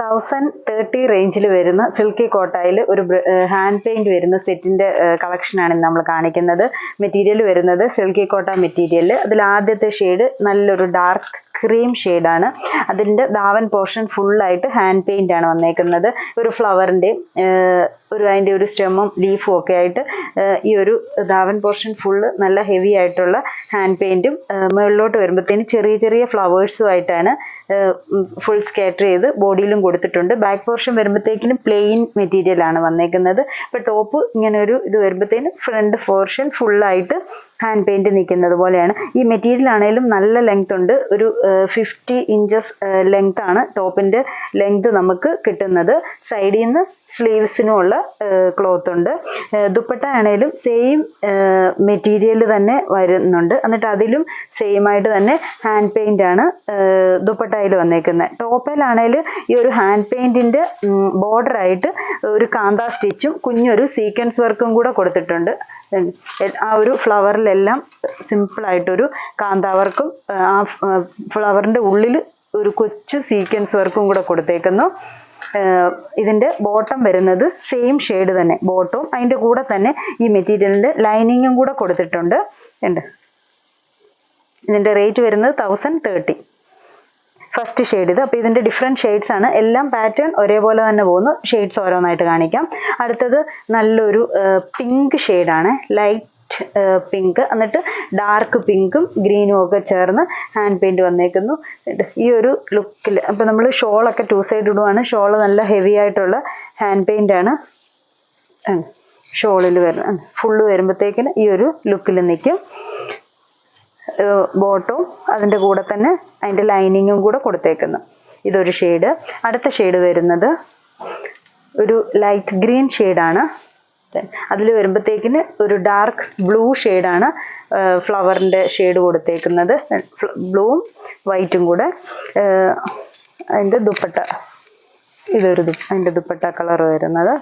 1030 റേഞ്ചിൽ വരുന്ന സിൽക്കി കോട്ടായിൽ ഒരു ഹാൻഡ് പെയിന്റ് വരുന്ന സെറ്റിന്റെ കളക്ഷനാണ് നമ്മൾ കാണിക്കുന്നത്. മെറ്റീരിയൽ വരുന്നത് സിൽക്കി കോട്ട മെറ്റീരിയൽ. അതിൽ ആദ്യത്തെ ഷെയ്ഡ് നല്ലൊരു ഡാർക്ക് ക്രീം ഷെയ്ഡാണ്. അതിൻ്റെ ദാവൻ പോർഷൻ ഫുള്ളായിട്ട് ഹാൻഡ് പെയിന്റ് ആണ് വന്നേക്കുന്നത്. ഒരു ഫ്ലവറിൻ്റെ അതിൻ്റെ ഒരു സ്റ്റെമ്മും ലീഫും ഒക്കെ ആയിട്ട് ഈ ഒരു ദാവൻ പോർഷൻ ഫുള്ള് നല്ല ഹെവി ആയിട്ടുള്ള ഹാൻഡ് പെയിന്റും മുകളിലോട്ട് വരുമ്പോഴത്തേന് ചെറിയ ചെറിയ ഫ്ലവേഴ്സും ആയിട്ടാണ് ഫുൾ സ്കാറ്റർ ചെയ്ത് ബോഡിയിലും കൊടുത്തിട്ടുണ്ട്. ബാക്ക് പോർഷൻ വരുമ്പോഴത്തേക്കിനും പ്ലെയിൻ മെറ്റീരിയൽ ആണ് വന്നേക്കുന്നത്. ഇപ്പോൾ ടോപ്പ് ഇങ്ങനെ ഒരു ഇത് വരുമ്പോഴത്തേനും ഫ്രണ്ട് പോർഷൻ ഫുള്ളായിട്ട് ഹാൻഡ് പെയിന്റ് നിൽക്കുന്നത് പോലെയാണ്. ഈ മെറ്റീരിയൽ ആണെങ്കിലും നല്ല ലെങ്ത് ഉണ്ട്. ഒരു 50 ഇഞ്ചസ് ലെങ്ത് ആണ് ടോപ്പിന്റെ ലെങ്ത് നമുക്ക് കിട്ടുന്നത്. സൈഡിൽ നിന്ന് സ്ലീവ്സിനുമുള്ള ക്ലോത്ത് ഉണ്ട്. ദുപ്പട്ട ആണെങ്കിലും സെയിം മെറ്റീരിയൽ തന്നെ വരുന്നുണ്ട്. എന്നിട്ട് അതിലും സെയിം ആയിട്ട് തന്നെ ഹാൻഡ് പെയിന്റ് ആണ് ദുപ്പട്ടയിൽ വന്നേക്കുന്നത്. ടോപ്പിലാണെങ്കിൽ ഈ ഒരു ഹാൻഡ് പെയിന്റിന്റെ ബോർഡർ ആയിട്ട് ഒരു കാന്ത സ്റ്റിച്ചും കുഞ്ഞൊരു സീക്വൻസ് വർക്കും കൂടെ കൊടുത്തിട്ടുണ്ട്. ആ ഒരു ഫ്ലവറിലെല്ലാം സിമ്പിൾ ആയിട്ടൊരു കാന്ത വർക്കും ആ ഫ്ലവറിന്റെ ഉള്ളിൽ ഒരു കൊച്ചു സീക്വൻസ് വർക്കും കൂടെ കൊടുത്തേക്കുന്നു. ഇതിന്റെ ബോട്ടം വരുന്നത് സെയിം ഷെയ്ഡ് തന്നെ. ബോട്ടവും അതിന്റെ കൂടെ തന്നെ ഈ മെറ്റീരിയലിന്റെ ലൈനിങ്ങും കൂടെ കൊടുത്തിട്ടുണ്ട്. ഇതിന്റെ റേറ്റ് വരുന്നത് 1030. ഫസ്റ്റ് ഷെയ്ഡ് ഇത്. അപ്പോൾ ഇതിന്റെ ഡിഫറെന്റ് ഷെയ്ഡ്സ് ആണ്. എല്ലാം പാറ്റേൺ ഒരേപോലെ തന്നെ പോകുന്നു. ഷെയ്ഡ്സ് ഓരോന്നായിട്ട് കാണിക്കാം. അടുത്തത് നല്ലൊരു പിങ്ക് ഷെയ്ഡാണ്. ലൈറ്റ് പിങ്ക്, എന്നിട്ട് ഡാർക്ക് പിങ്കും ഗ്രീനും ഒക്കെ ചേർന്ന് ഹാൻഡ് പെയിന്റ് വന്നേക്കുന്നു. ഈ ഒരു ലുക്കിൽ അപ്പോൾ നമ്മൾ ഷോളൊക്കെ 2 സൈഡ് ഇടുവാണ്. ഷോള് നല്ല ഹെവി ആയിട്ടുള്ള ഹാൻഡ് പെയിന്റ് ആണ് ഷോളിൽ വരുന്നത്. ഫുള്ള് വരുമ്പോഴത്തേക്കിന് ഈ ഒരു ലുക്കിൽ നിൽക്കും. ബോട്ടവും അതിൻ്റെ കൂടെ തന്നെ അതിൻ്റെ ലൈനിങ്ങും കൂടെ കൊടുത്തേക്കുന്നു. ഇതൊരു ഷെയ്ഡ്. അടുത്ത ഷെയ്ഡ് വരുന്നത് ഒരു ലൈറ്റ് ഗ്രീൻ ഷെയ്ഡാണ്. അതിൽ വരുമ്പോഴത്തേക്കിന് ഒരു ഡാർക്ക് ബ്ലൂ ഷെയ്ഡാണ് ഫ്ലവറിൻ്റെ ഷെയ്ഡ് കൊടുത്തേക്കുന്നത്. ബ്ലൂവും വൈറ്റും കൂടെ. അതിൻ്റെ ദുപ്പട്ട അതിൻ്റെ ദുപ്പട്ട കളർ വരുന്നത്.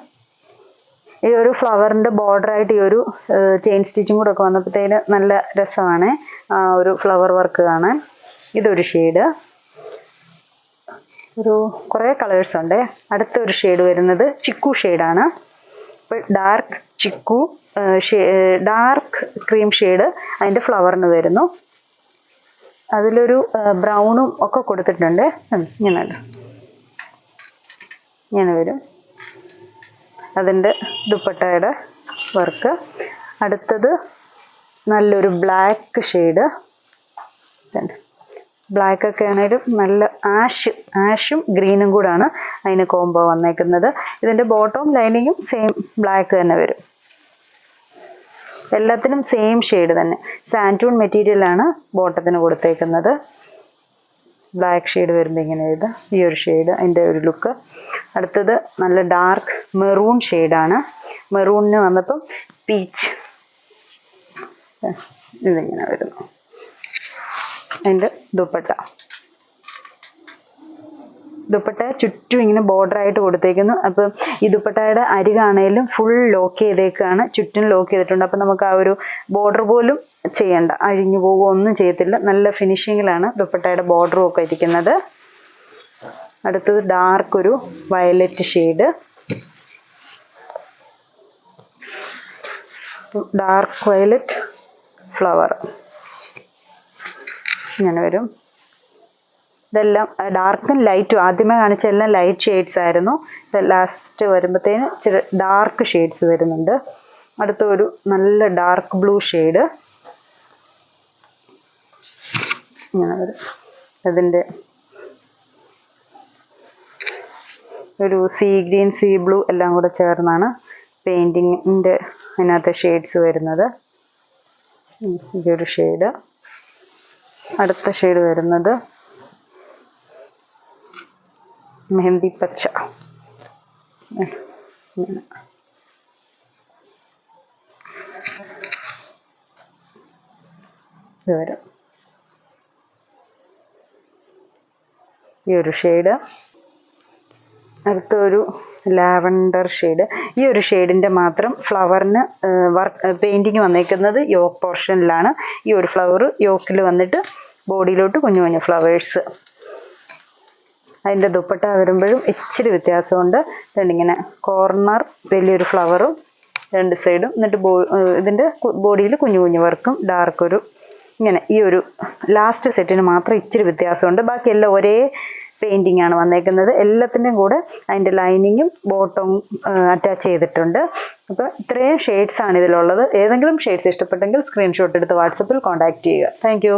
ഈ ഒരു ഫ്ലവറിൻ്റെ ബോർഡറായിട്ട് ഈ ഒരു ചെയിൻ സ്റ്റിച്ചും കൂടെ ഒക്കെ വന്നപ്പോഴത്തേന് നല്ല രസമാണ് ആ ഒരു ഫ്ലവർ വർക്ക് കാണാൻ. ഇതൊരു ഷെയ്ഡ്. കുറേ കളേഴ്സ് ഉണ്ട്. അടുത്തൊരു ഷെയ്ഡ് വരുന്നത് ചിക്കു ഷെയ്ഡാണ്. Dark chikoo dark cream shade അതിൻ്റെ ഫ്ലവറിന് വരുന്നു. അതിലൊരു ബ്രൗണും ഒക്കെ കൊടുത്തിട്ടുണ്ട്. ഇങ്ങനെ വരും അതിൻ്റെ ദുപ്പട്ടയുടെ വർക്ക്. അടുത്തത് നല്ലൊരു ബ്ലാക്ക് ഷെയ്ഡ്. ബ്ലാക്ക് ഒക്കെ ആണെങ്കിലും നല്ല ആഷും ഗ്രീനും കൂടാണ് അതിന് കോംബോ വന്നേക്കുന്നത്. ഇതിൻ്റെ ബോട്ടവും ലൈനിങ്ങും സെയിം ബ്ലാക്ക് തന്നെ വരും. എല്ലാത്തിനും സെയിം ഷെയ്ഡ് തന്നെ. സാൻറ്റൂൺ മെറ്റീരിയലാണ് ബോട്ടത്തിന് കൊടുത്തേക്കുന്നത്. ബ്ലാക്ക് ഷെയ്ഡ് വരുമ്പോൾ ഇങ്ങനെ എഴുതാം. ഈ ഒരു ഷെയ്ഡ് അതിൻ്റെ ഒരു ലുക്ക്. അടുത്തത് നല്ല ഡാർക്ക് മെറൂൺ ഷെയ്ഡാണ്. മെറൂണിന് വന്നപ്പം പീച്ച് ഇതിങ്ങനെ വരുന്നു. അതിൻ്റെ ദുപ്പട്ട ചുറ്റും ഇങ്ങനെ ബോർഡറായിട്ട് കൊടുത്തേക്കുന്നു. അപ്പം ഈ ദുപ്പട്ടയുടെ അരികാണേലും ഫുൾ ലോക്ക് ചെയ്തേക്കാണ്. ചുറ്റും ലോക്ക് ചെയ്തിട്ടുണ്ട്. അപ്പം നമുക്ക് ആ ഒരു ബോർഡർ പോലും ചെയ്യണ്ട, അഴിഞ്ഞു പോകുക ഒന്നും ചെയ്യത്തില്ല. നല്ല ഫിനിഷിങ്ങിലാണ് ദുപ്പട്ടയുടെ ബോർഡറും ഒക്കെ ഇരിക്കുന്നത്. അടുത്തത് ഡാർക്ക് ഒരു violet shade. Dark violet flower ഇങ്ങനെ വരും. ഇതെല്ലാം ഡാർക്കും ലൈറ്റും. ആദ്യമേ കാണിച്ച എല്ലാം ലൈറ്റ് ഷെയ്ഡ്സ് ആയിരുന്നു. ലാസ്റ്റ് വരുമ്പോഴത്തേന് ഇച്ചിരി ഡാർക്ക് ഷെയ്ഡ്സ് വരുന്നുണ്ട്. അടുത്ത ഒരു നല്ല ഡാർക്ക് ബ്ലൂ ഷെയ്ഡ് ഇങ്ങനെ വരും. അതിൻ്റെ ഒരു സീ ഗ്രീൻ, സീ ബ്ലൂ എല്ലാം കൂടെ ചേർന്നാണ് പെയിൻറ്റിങ്ങിൻ്റെ അതിനകത്തെ ഷെയ്ഡ്സ് വരുന്നത്. ഇതൊരു ഷെയ്ഡ്. അടുത്ത ഷെയ്ഡ് വരുന്നത് മെഹന്തി പച്ച. ഇത് വരും. ഈ ഒരു ഷെയ്ഡ്. അടുത്തൊരു ലാവൻഡർ ഷെയ്ഡ്. ഈ ഒരു ഷെയ്ഡിൻ്റെ മാത്രം ഫ്ലവറിന് പെയിൻറ്റിങ് വന്നേക്കുന്നത് യോക്ക് പോർഷനിലാണ്. ഈ ഒരു ഫ്ലവർ യോക്കിൽ വന്നിട്ട് ബോഡിയിലോട്ട് കുഞ്ഞു കുഞ്ഞു ഫ്ലവേഴ്സ്. അതിൻ്റെ ദുപ്പട്ട വരുമ്പോഴും ഇച്ചിരി വ്യത്യാസമുണ്ട്. ഇങ്ങനെ കോർണർ വലിയൊരു ഫ്ലവറും 2 സൈഡും, എന്നിട്ട് ഇതിൻ്റെ ബോഡിയിൽ കുഞ്ഞു കുഞ്ഞു വർക്കും ഡാർക്ക് ഒരു ഇങ്ങനെ ഈ ഒരു ലാസ്റ്റ് സെറ്റിന് മാത്രം ഇച്ചിരി വ്യത്യാസമുണ്ട്. ബാക്കിയെല്ലാം ഒരേ പെയിൻറ്റിംഗ് ആണ് വന്നേക്കുന്നത്. എല്ലാത്തിൻ്റെയും കൂടെ അതിൻ്റെ ലൈനിങ്ങും ബോട്ടവും അറ്റാച്ച് ചെയ്തിട്ടുണ്ട്. അപ്പോൾ ഇത്രയും ഷെയ്ഡ്സ് ആണ് ഇതിലുള്ളത്. ഏതെങ്കിലും ഷെയ്ഡ്സ് ഇഷ്ടപ്പെട്ടെങ്കിൽ സ്ക്രീൻഷോട്ട് എടുത്ത് വാട്സപ്പിൽ കോൺടാക്റ്റ് ചെയ്യുക. താങ്ക്